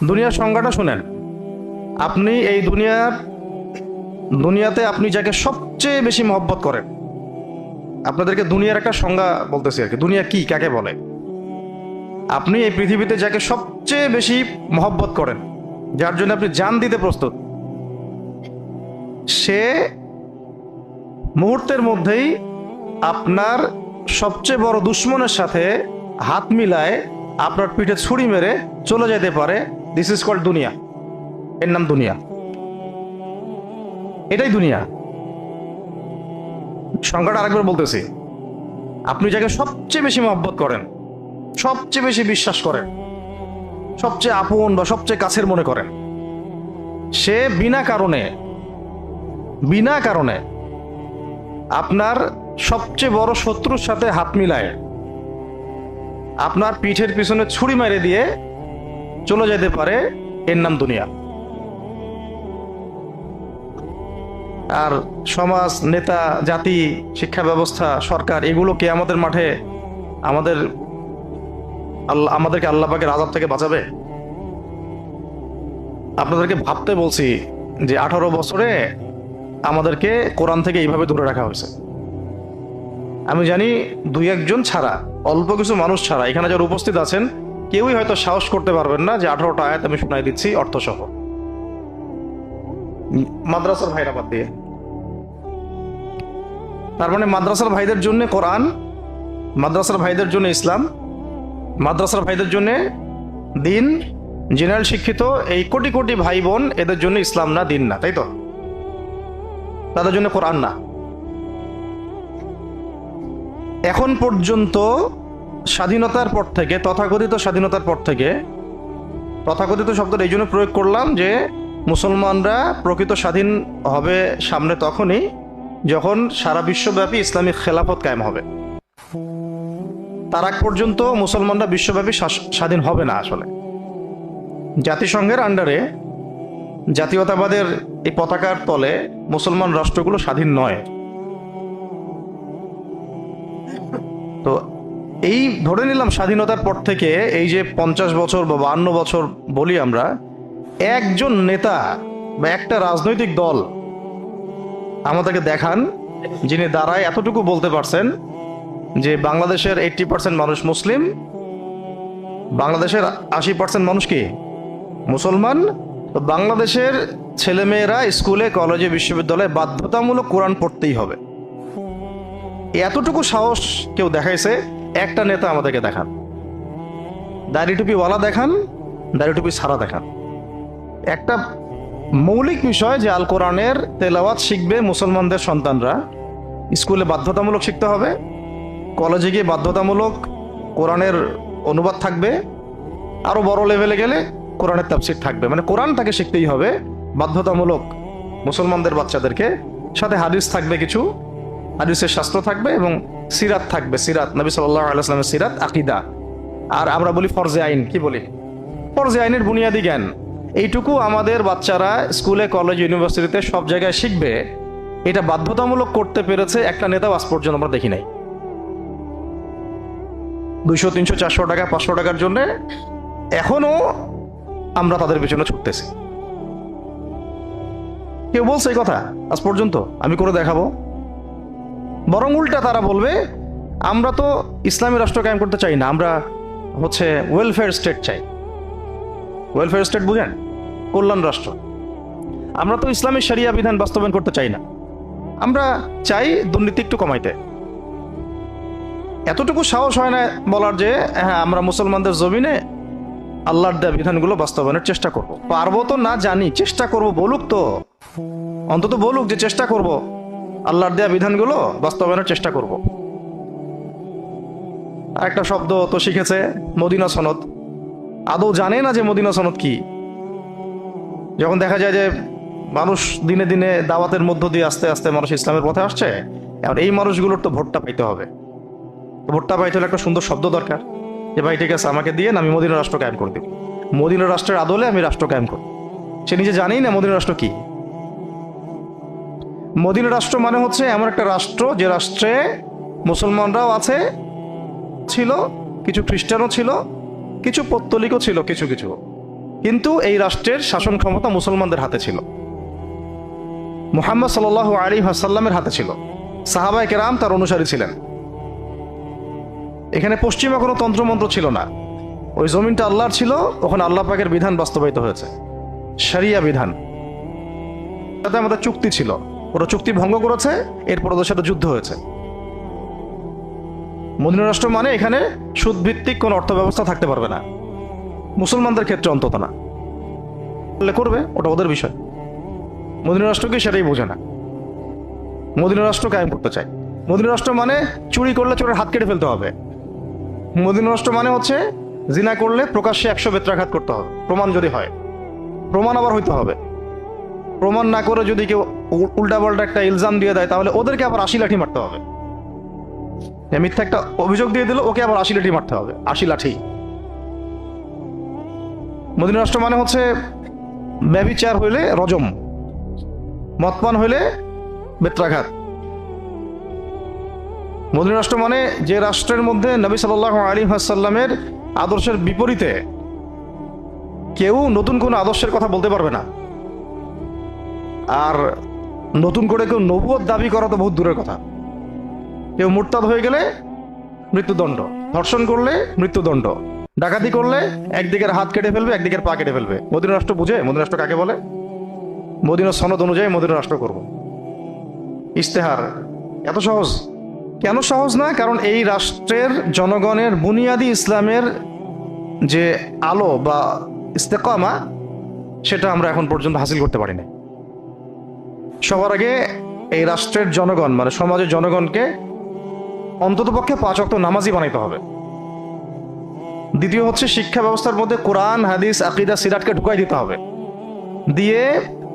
দুনিয়ার সংজ্ঞাটা শুনেন। আপনি এই দুনিয়াতে আপনি যাকে সবচেয়ে বেশি মহব্বত করেন, আপনাদেরকে দুনিয়ার একটা সংজ্ঞা বলতেছি আর কি, দুনিয়া কি কাকে বলে। আপনি এই পৃথিবীতে যাকে সবচেয়ে বেশি মহব্বত করেন, যার জন্য আপনি জান দিতে প্রস্তুত, সে মুহূর্তের মধ্যেই আপনার সবচেয়ে বড় দুশ্মনের সাথে হাত মিলায় আপনার পিঠে ছুরি মেরে চলে যেতে পারে। দিস ইজ কল্ড দুনিয়া। এর নাম দুনিয়া। এটাই দুনিয়া। সংখ্যাটা আরেকবার বলতেছি। আপনি যাকে সবচেয়ে বেশি মহব্বত করেন, সবচেয়ে বেশি বিশ্বাস করেন, সবচেয়ে আপন বা সবচেয়ে কাছের মনে করেন, সে বিনা কারণে আপনার সবচেয়ে বড় শত্রুর সাথে হাত মিলায় আপনার পিঠের পিছনে ছুরি মেরে দিয়ে চলে যেতে পারে। এর নাম দুনিয়া। আর সমাজ, নেতা, জাতি, শিক্ষা ব্যবস্থা, সরকার, এগুলো কে আমাদের মাঠে আমাদেরকে আল্লাহ পাকের আযাব থেকে বাঁচাবে? আপনাদেরকে ভাবতে বলছি যে 18 বছরে আমাদেরকে কোরআন থেকে এইভাবে দূরে রাখা হয়েছে। আমি জানি দুই একজন ছাড়া, অল্প কিছু মানুষ ছাড়া এখানে যারা উপস্থিত আছেন কেউই হয়তো সাহস করতে পারবেন না যে 18টা আয়াত আমি শোনাই দিচ্ছি অর্থসহ। মাদ্রাসার ভাইরা বাদ দিয়ে। তার মানে মাদ্রাসার ভাইদের জন্য কোরআন, মাদ্রাসার ভাইদের জন্য ইসলাম, মাদ্রাসার ভাইদের জন্য দিন, জেনারেল শিক্ষিত এই কোটি কোটি ভাই বোন, এদের জন্য ইসলাম না, দিন না, তাই তো? তাদের জন্য কোরআন না। এখন পর্যন্ত স্বাধীনতার পর থেকে, তথাকথিত স্বাধীনতার পর থেকে, তথাকথিত শব্দটা এই জন্য প্রয়োগ করলাম যে মুসলমানরা প্রকৃত স্বাধীন হবে সামনে তখনই যখন সারা বিশ্বব্যাপী ইসলামিক খেলাফত কায়েম হবে। তার আগ পর্যন্ত মুসলমানরা বিশ্বব্যাপী স্বাধীন হবে না। আসলে জাতিসংঘের আন্ডারে জাতীয়তাবাদের এই পতাকার তলে মুসলমান রাষ্ট্রগুলো স্বাধীন নয়। তো এই ধরে নিলাম স্বাধীনতার পর থেকে এই যে 50 বছর বা 52 বছর বলি আমরা, একজন নেতা বা একটা রাজনৈতিক দল আমাদেরকে দেখান যিনি দাঁড়ায় এতটুকু বলতে পারছেন যে বাংলাদেশের 80% মানুষ মুসলিম, বাংলাদেশের 80% মানুষ কি মুসলমান, তো বাংলাদেশের ছেলেমেয়েরা স্কুলে, কলেজে, বিশ্ববিদ্যালয়ে বাধ্যতামূলক কোরআন পড়তেই হবে। এতটুকু সাহস কেউ দেখাইছে? একটা নেতা আমাদেরকে দেখান। দাড়ি টুপিওয়ালা দেখান, দাড়ি টুপি ছাড়া দেখান। একটা মৌলিক বিষয় যে আল কোরআনের তেলাওয়াত শিখবে মুসলমানদের সন্তানরা, স্কুলে বাধ্যতামূলক শিখতে হবে, কলেজে গিয়ে বাধ্যতামূলক কোরআনের অনুবাদ থাকবে, আরো বড় লেভেলে গেলে কোরআনের তাফসীর থাকবে। মানে কোরআন তাকে শিখতেই হবে বাধ্যতামূলক মুসলমানদের বাচ্চাদেরকে। সাথে হাদিস থাকবে, কিছু হাদিসের শাস্ত্র থাকবে এবং সিরাত থাকবে, সিরাত নবী সাল্লাল্লাহু আলাইহি ওয়াসাল্লামের সিরাত, আকীদা। আর আমরা বলি ফরজে আইন। কি বলি? ফরজে আইনের বুনিয়াদি জ্ঞান। এইটুকু আমাদের বাচ্চারা স্কুলে, কলেজ, ইউনিভার্সিটিতে সব জায়গায় শিখবে। এটা বাধ্যতামূলক করতে পেরেছে একটা নেতা আজ পর্যন্ত আমরা দেখি নাই। 200, 300, 400 টাকা, 500 টাকার জন্য এখনো আমরা তাদের পেছনে ছুটতেছি। কেউ বলছে এই কথা আজ পর্যন্ত? আমি করে দেখাবো। বরং উল্টা তারা বলবে আমরা তো ইসলামী রাষ্ট্র কায়েম করতে চাই না, আমরা ওয়েলফেয়ার স্টেট চাই। ওয়েলফেয়ার স্টেট বুঝেন? কল্যাণ রাষ্ট্র। আমরা তো ইসলামী শরিয়া বিধান বাস্তবায়ন করতে চাই না, আমরা চাই দুর্নীতি একটু কমাইতে। এতটুকু সাহস হয় না বলার যে হ্যাঁ আমরা মুসলমানদের জমিনে আল্লাহর দেয়া বিধানগুলো বাস্তবায়নের চেষ্টা করব। পারবো তো না জানি, চেষ্টা করব। বলুক তো, অন্তত বলুক যে চেষ্টা করব, আল্লাহর দেয়া বিধানগুলো বাস্তবায়নের চেষ্টা করব। একটা শব্দ তো শিখেছে, মদিনা সনদ। আদৌ জানে না যে মদিনা সনদ কি। যখন দেখা যায় যে মানুষ দিনে দিনে দাওয়াতের মধ্য দিয়ে আস্তে আস্তে মানুষ ইসলামের পথে আসছে, এখন এই মানুষগুলোর তো ভোটটা পাইতে হবে। ভোটটা পাইতে হলে একটা সুন্দর শব্দ দরকার যে ভাই ঠিক আছে আমাকে দিয়ে আমি মদিনা রাষ্ট্র কায়েম করে দিব, মদিনা রাষ্ট্রের আদলে আমি রাষ্ট্র কায়েম করব। সে নিজে জানেই না মদিনা রাষ্ট্র কি। মদিনা রাষ্ট্র মানে হচ্ছে এমন একটা রাষ্ট্র যে রাষ্ট্রে মুসলমানরাও ছিল, কিছু খ্রিস্টানও ছিল, কিছু পৌত্তলিকও ছিল, কিছু কিছু কিন্তু এই রাষ্ট্রের শাসন ক্ষমতা মুসলমানদের হাতে ছিল, মুহাম্মদ সাল্লাল্লাহু আলাইহি ওয়াসাল্লামের হাতে ছিল, সাহাবায়ে কেরাম তার অনুসারী ছিলেন। এখানে পশ্চিমা কোনো তন্ত্রমন্ত্র ছিল না, ওই জমিনটা আল্লাহর ছিল, ওখানে আল্লাহ পাকের বিধান বাস্তবায়িত হয়েছে, শরিয়া বিধান। সাথে আমাদের চুক্তি ছিল, ওরা চুক্তি ভঙ্গ করেছে, এরপর ওদের সাথে যুদ্ধ হয়েছে। মদিনা রাষ্ট্র মানে এখানে সুদ ভিত্তিক কোনো অর্থ ব্যবস্থা থাকতে পারবে না, মুসলমানদের ক্ষেত্রে অন্তত না। করবে ওটা ওদের বিষয়, মদিনা রাষ্ট্রকে সেটাই বোঝে না। মদিনা রাষ্ট্র কায়েম করতে চায়। মদিনা রাষ্ট্র মানে চুরি করলে চোরের হাত কেটে ফেলতে হবে। মদিনা রাষ্ট্র মানে হচ্ছে জিনা করলে প্রকাশ্যে 100 বেত্রাঘাত করতে হবে, প্রমাণ যদি হয়। প্রমাণ আবার হইতে হবে, প্রমাণ না করে যদি কেউ উল্টাপাল্টা একটা ইলজাম দিয়ে দেয় তাহলে ওদেরকে আবার 80 লাঠি মারতে হবে। মিথ্যা একটা অভিযোগ দিয়ে দিল, ওকে আবার 80 লাঠি মারতে হবে, 80 লাঠি। মদিনা রাষ্ট্র মানে হচ্ছে ব্যভিচার হইলে রজম, মদপান হইলে বেত্রাঘাত। মদিনা রাষ্ট্র মানে যে রাষ্ট্রের মধ্যে নবী সাল্লাল্লাহু আলাইহি ওয়াসাল্লামের আদর্শের বিপরীতে কেউ নতুন কোন আদর্শের কথা বলতে পারবে না। আর নতুন করে কেউ নবুয়ত দাবি করা তো বহুত দূরের কথা। কেউ মুরতাদ হয়ে গেলে মৃত্যুদণ্ড, ধর্ষণ করলে মৃত্যুদণ্ড, ডাকাতি করলে একদিকের হাত কেটে ফেলবে, একদিকের পা কেটে ফেলবে। মদিনা রাষ্ট্র বুঝে? মদিনা রাষ্ট্র কাকে বলে? মদিনা সনদ অনুযায়ী মদিনা রাষ্ট্র করব। ইস্তেহার এত সহজ? কেন সহজ না? কারণ এই রাষ্ট্রের জনগণের বুনিয়াদি ইসলামের যে আলো বা ইস্তেকামা, সেটা আমরা এখন পর্যন্ত হাসিল করতে পারি না। সবার আগে এই রাষ্ট্রের জনগণ মানে সমাজের জনগণকে অন্ততপক্ষে 5 ওয়াক্ত নামাজি বানাইতে হবে। দ্বিতীয় হচ্ছে শিক্ষা ব্যবস্থার মধ্যে কোরআন, হাদিস, আকীদা, সিরাতকে ঢুকাই দিতে হবে। দিয়ে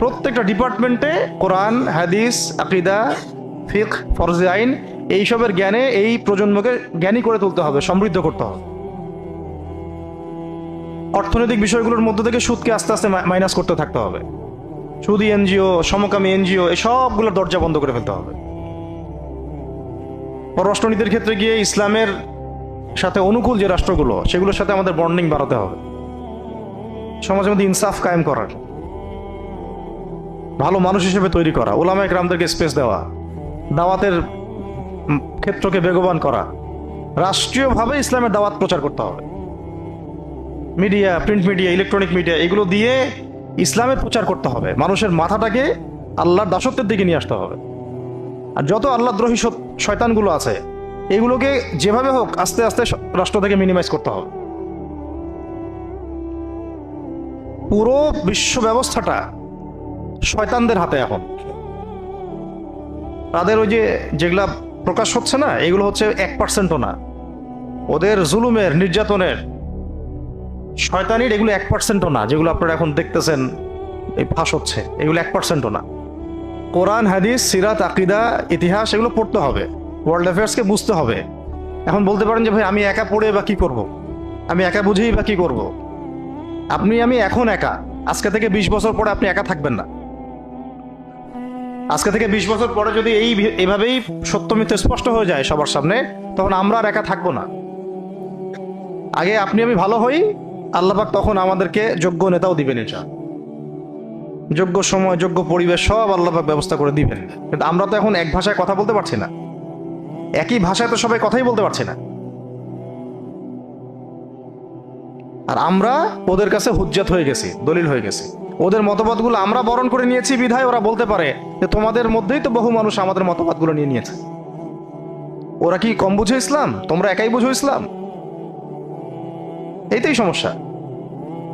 প্রত্যেকটা ডিপার্টমেন্টে কোরআন, হাদিস, আকীদা, ফিকহ, ফরজে আইন এইসবের জ্ঞানে এই প্রজন্মকে জ্ঞানী করে তুলতে হবে, সমৃদ্ধ করতে হবে। অর্থনৈতিক বিষয়গুলোর মধ্যে থেকে সুদকে আস্তে আস্তে মাইনাস করতে থাকতে হবে। সুদী এনজিও, সমকামী এনজিও, এই সবগুলোর দরজা বন্ধ করে ফেলতে হবে। পররাষ্ট্রনীতির ক্ষেত্রে গিয়ে ইসলামের সাথে অনুকূল যে রাষ্ট্রগুলো, সেগুলোর সাথে আমাদের বন্ডিং বাড়াতে হবে। সমাজের মধ্যে ইনসাফ কায়েম করার, ভালো মানুষ হিসেবে তৈরি করা, উলামায়ে কেরামদেরকে স্পেস দেওয়া, দাওয়াতের ক্ষেত্রকে বেগবান করা, রাষ্ট্রীয়ভাবে ইসলামের দাওয়াত প্রচার করতে হবে। Media, print media, electronic media, এগুলো দিয়ে ইসলামের প্রচার করতে হবে। মানুষের মাথাটাকে আল্লাহর দাসত্বের দিকে নিয়ে আসতে হবে। আর যত আল্লাহদ্রোহী শয়তানগুলো আছে, এগুলোকে যেভাবে হোক আস্তে আস্তে রাষ্ট্র থেকে মিনিমাইজ করতে হবে। পুরো বিশ্ব ব্যবস্থাটা শয়তানদের হাতে এখন। তাদের ওই যে যেগুলা প্রকাশ হচ্ছে না, এগুলো হচ্ছে 1%ও না। ওদের জুলুমের, নির্যাতনের, শয়তানির এগুলো 1%ও না। যেগুলো আপনারা এখন দেখতেছেন এই ফাঁস হচ্ছে, এগুলো 1%ও না। কোরআন, হাদিস, সিরাত, আকীদা, ইতিহাস এগুলো পড়তে হবে, ওয়ার্ল্ড অ্যাফেয়ার্সকে বুঝতে হবে। এখন বলতে পারেন যে ভাই আমি একা পড়ে বা কি করব, আমি একা বুঝেই বা কি করব। আমি এখন একা, আজকে থেকে 20 বছর পরে আপনি একা থাকবেন না। আজকে থেকে 20 বছর পরে যদি এইভাবেই সত্য মিথ্যা স্পষ্ট হয়ে যায় সবার সামনে, তখন আমরা আর একা থাকবো না। আগে আমি ভালো হই, আল্লাহ পাক তখন আমাদেরকে যোগ্য নেতাও দিবেন, এটা যোগ্য সময়, যোগ্য পরিবেশ সব আল্লাহ পাক ব্যবস্থা করে দিবেন। কিন্তু আমরা তো এখন এক ভাষায় কথা বলতে পারছি না, একই ভাষায় তো সবাই কথাই বলতে পারছি না। আর আমরা ওদের কাছে হুজ্জাত হয়ে গেছি, দলিল হয়ে গেছি। ওদের মতবাদগুলো আমরা বরণ করে নিয়েছি বিধায় ওরা বলতে পারে যে তোমাদের মধ্যেই তো বহু মানুষ আমাদের মতবাদগুলো নিয়ে নিয়েছে। ওরা কি কম বুঝে ইসলাম? তোমরা একাই বুঝো ইসলাম? এইটাই সমস্যা।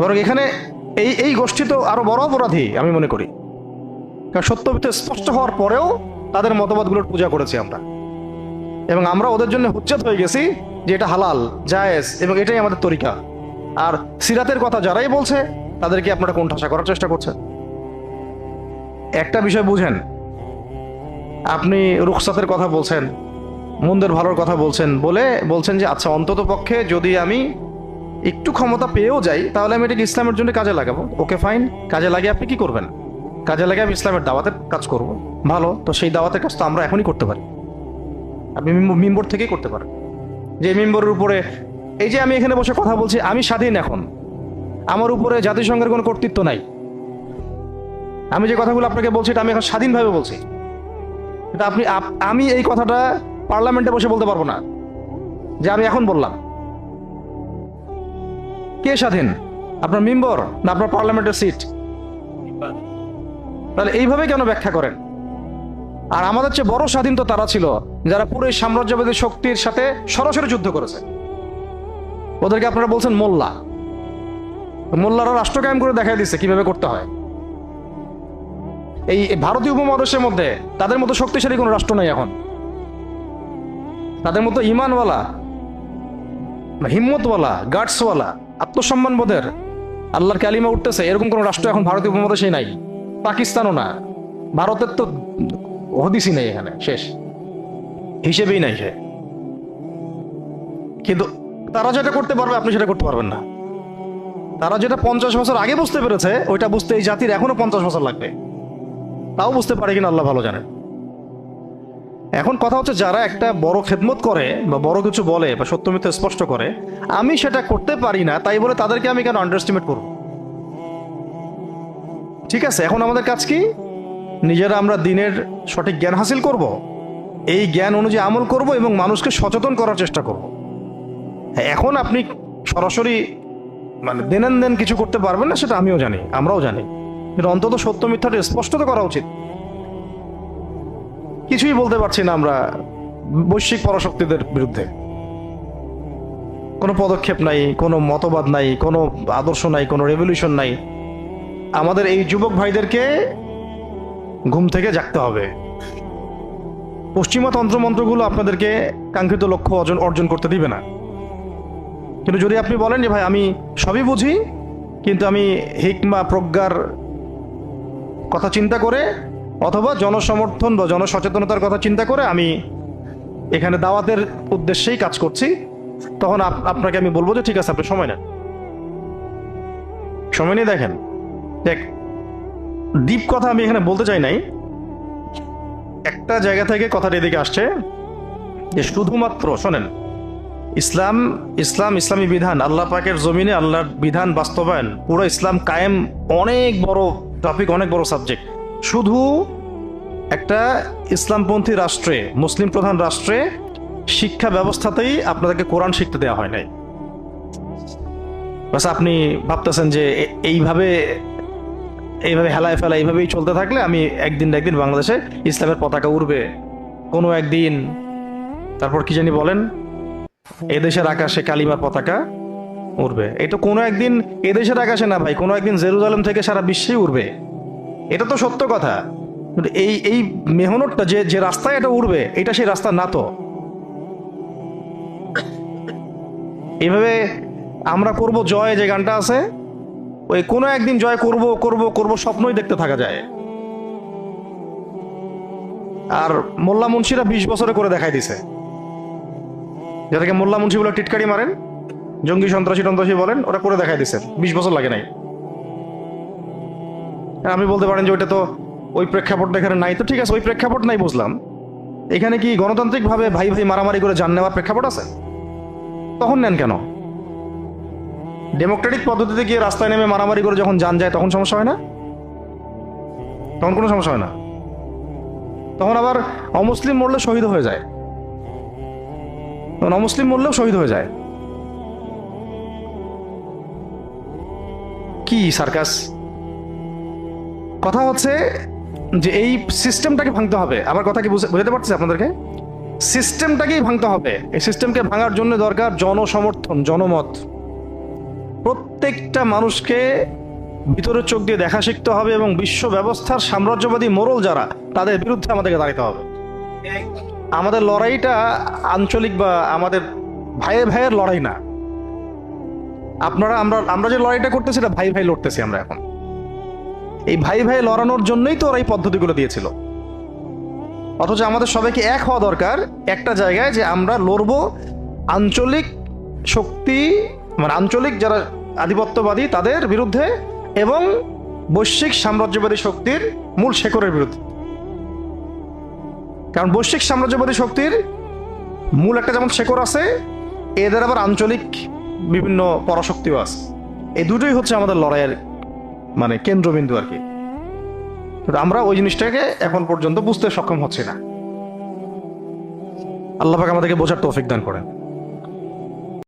বরং এখানে এই গোষ্ঠী তো আরো বড় অপরাধী আমি মনে করি। কারণ সত্য মিথ্যা স্পষ্ট হওয়ার পরেও তাদের মতবাদগুলোর পূজা করেছি আমরা, এবং আমরা ওদের জন্য হুজ্জাত হয়ে গেছি যে এটা হালাল, জায়েজ এবং এটাই আমাদের তরিকা। আর সিরাতের কথা যারাই বলছে তাদেরকে আপনারা কোণঠাসা করার চেষ্টা করছেন। একটা বিষয় বুঝেন, আপনি রুখসাতের কথা বলছেন, মন্দের ভালোর কথা বলছেন যে আচ্ছা অন্তত পক্ষে যদি আমি একটু ক্ষমতা পেয়েও যাই তাহলে আমি এটাকে ইসলামের জন্য কাজে লাগাবো। ওকে ফাইন, কাজে লাগিয়ে আপনি কি করবেন? কাজে লাগিয়ে আমি ইসলামের দাওয়াতের কাজ করব। ভালো, তো সেই দাওয়াতের কাজ তো আমরা এখনই করতে পারি। আপনি মিম্বর থেকেই করতে পারেন। যে মিম্বরের উপরে এই যে আমি এখানে বসে কথা বলছি, আমি স্বাধীন এখন। আমার উপরে জাতিসংঘের কোনো কর্তৃত্ব নাই। আমি যে কথাগুলো আপনাকে বলছি এটা আমি এখন স্বাধীনভাবে বলছি। এটা আমি এই কথাটা পার্লামেন্টে বসে বলতে পারবো না যে আমি এখন বললাম। কে স্বাধীন? আপনার মেম্বার না আপনার পার্লামেন্টের সিট? তাহলে এইভাবে কেন ব্যাখ্যা করেন? আর আমাদের চেয়ে বড় স্বাধীন তো তারা ছিল যারা পুরো এই সাম্রাজ্যবাদী শক্তির সাথে সরাসরি যুদ্ধ করেছে। ওদেরকে আপনারা বলছেন মোল্লা। মোল্লারা রাষ্ট্র কায়েম করে দেখাই দিচ্ছে কিভাবে করতে হয়। এই ভারতীয় উপমহাদেশের মধ্যে তাদের মতো শক্তিশালী কোনো রাষ্ট্র নাই এখন। তাদের মতো ইমানওয়ালা, হিম্মতওয়ালা, গার্ডসওয়ালা, আত্মসম্মান বোধের, আল্লাহর কালিমা উঠতেছে এরকম কোন রাষ্ট্র এখন ভারতীয় উপমহাদেশে নাই। পাকিস্তানও না, ভারতের তো হদিসই নেই এখানে, শেষ হিসেবেই নাই সে। কিন্তু তারা যেটা করতে পারবে আপনি সেটা করতে পারবেন না। তারা যেটা 50 বছর আগে বুঝতে পেরেছে ওইটা বুঝতে এই জাতির এখনো 50 বছর লাগবে। তাও বুঝতে পারে কিনা আল্লাহ ভালো জানেন। এখন কথা হচ্ছে যারা একটা বড় খেদমত করে বা বড় কিছু বলে বা সত্য মিথ্যা স্পষ্ট করে, আমি সেটা করতে পারি না তাই বলে তাদেরকে আমি কেন আন্ডারএস্টিমেট করব? ঠিক আছে, এখন আমাদের কাজ কি? নিজেরা আমরা দিনের সঠিক জ্ঞান হাসিল করব, এই জ্ঞান অনুযায়ী আমল করব এবং মানুষকে সচেতন করার চেষ্টা করব। এখন আপনি সরাসরি মানে দেন কিছু করতে পারবেন না, সেটা আমিও জানি, আমরাও জানি। কিন্তু অন্তত সত্য মিথ্যাটা স্পষ্ট তো করা উচিত। কিছুই বলতে পারছি না আমরা বৈশ্বিক পরাশক্তিদের বিরুদ্ধে। কোনো পদক্ষেপ নাই, কোনো মতবাদ নাই, কোনো আদর্শ নাই, কোনো রেভলিউশন নাই। আমাদের এই যুবক ভাইদেরকে ঘুম থেকে জাগতে হবে। পশ্চিমা তন্ত্রমন্ত্রগুলো আপনাদেরকে কাঙ্ক্ষিত লক্ষ্য অর্জন করতে দিবে না। কিন্তু যদি আপনি বলেন যে ভাই আমি সবই বুঝি কিন্তু আমি হিকমা প্রজ্ঞার কথা চিন্তা করে অথবা জনসমর্থন বা জনসচেতনতার কথা চিন্তা করে আমি এখানে দাওয়াতের উদ্দেশ্যেই কাজ করছি, তখন আপনাকে আমি বলবো যে ঠিক আছে, আপনি সময় নেন, সময় নিয়ে দেখেন। দেখ, ডিপ কথা আমি এখানে বলতে চাই নাই। একটা জায়গা থেকে কথাটা এদিকে আসছে যে শুধুমাত্র শোনেন, ইসলামী বিধান, আল্লাহ পাকের জমিনে আল্লাহর বিধান বাস্তবায়ন, পুরো ইসলাম কায়েম অনেক বড় টপিক, অনেক বড় সাবজেক্ট। শুধু একটা ইসলামপন্থী রাষ্ট্রে, মুসলিম প্রধান রাষ্ট্রে শিক্ষা ব্যবস্থাতেই আপনাদেরকে কোরআন শিখতে দেওয়া হয় নাই। বাস আপনি ভাবতেছেন যে এইভাবে হেলায় ফেলা এইভাবেই চলতে থাকলে আমি একদিন না একদিন বাংলাদেশে ইসলামের পতাকা উড়বে কোনো একদিন। তারপর কি জানি বলেন, এদেশের আকাশে কালিমার পতাকা উড়বে। এটা কোনো একদিন এদেশের আকাশে না ভাই, কোনো একদিন জেরুজালেম থেকে সারা বিশ্বেই উড়বে। এটা তো সত্য কথা। এই মেহনতটা যে রাস্তায় এটা উড়বে, এটা সেই রাস্তা না। তো এইভাবে আমরা করব জয়, যে গানটা আছে, ওই কোনো একদিন জয় করব করব করব স্বপ্নই দেখতে থাকা যায়। আর মোল্লা মুন্সিরা 20 বছরে করে দেখাই দিছে, যেটাকে মোল্লা মুন্সি বলে টিটকারি মারেন, জঙ্গি সন্ত্রাসী বলেন, ওরা করে দেখাই দিছে। 20 বছর লাগে নাই। আপনি বলতে পারেন যে ওইটা তো ওই প্রেক্ষাপটটা এখানে নাই। তো ঠিক আছে, ওই প্রেক্ষাপট নাই বুঝলাম। এখানে কি গণতান্ত্রিক ভাবে ভাই ভাই মারামারি করে জান নেওয়ার প্রেক্ষাপট আছে? তখন নেন কেন? ডেমোক্রেটিক পদ্ধতিতে গিয়ে রাস্তায় নেমে মারামারি করে যখন জান যায় তখন সমস্যা হয় না? তখন কোনো সমস্যা হয় না। তখন আবার অমুসলিম মরলে শহীদ হয়ে যায়, তখন অমুসলিম মরলেও শহীদ হয়ে যায়। কি সার্কাস! কথা হচ্ছে যে এই সিস্টেমটাকে ভাঙতে হবে। আমার কথা কি বুঝাতে পারছি আপনাদেরকে? সিস্টেমটাকেই ভাঙতে হবে। এই সিস্টেমকে ভাঙার জন্য দরকার জনসমর্থন, জনমত। প্রত্যেকটা মানুষকে ভিতরের চোখ দিয়ে দেখা শিখতে হবে এবং বিশ্ব ব্যবস্থার সাম্রাজ্যবাদী মোড়ল যারা, তাদের বিরুদ্ধে আমাদেরকে দাঁড়াতে হবে। আমাদের লড়াইটা আঞ্চলিক বা আমাদের ভাইয়ের লড়াই না। আমরা যে লড়াইটা করতেছি এটা ভাই ভাই লড়তেছি আমরা এখন। এই ভাই ভাই লড়ানোর জন্যই তো ওরা এই পদ্ধতিগুলো দিয়েছিল। অথচ আমাদের সবাইকে এক হওয়া দরকার একটা জায়গায়, যে আমরা লড়বো আঞ্চলিক শক্তি, মানে আঞ্চলিক যারা আধিপত্যবাদী তাদের বিরুদ্ধে এবং বৈশ্বিক সাম্রাজ্যবাদী শক্তির মূল শেকড়ের বিরুদ্ধে। কারণ বৈশ্বিক সাম্রাজ্যবাদী শক্তির মূল একটা যেমন শেকড় আছে, এদের আবার আঞ্চলিক বিভিন্ন পরাশক্তিও আছে। এই দুটোই হচ্ছে আমাদের লড়াইয়ের মানে কেন্দ্রবিন্দু আর কি। কিন্তু আমরা ওই জিনিসটাকে এখন পর্যন্ত বুঝতে সক্ষম হচ্ছি না। আল্লাহ পাক আমাদেরকে বোঝার তৌফিক দান করেন।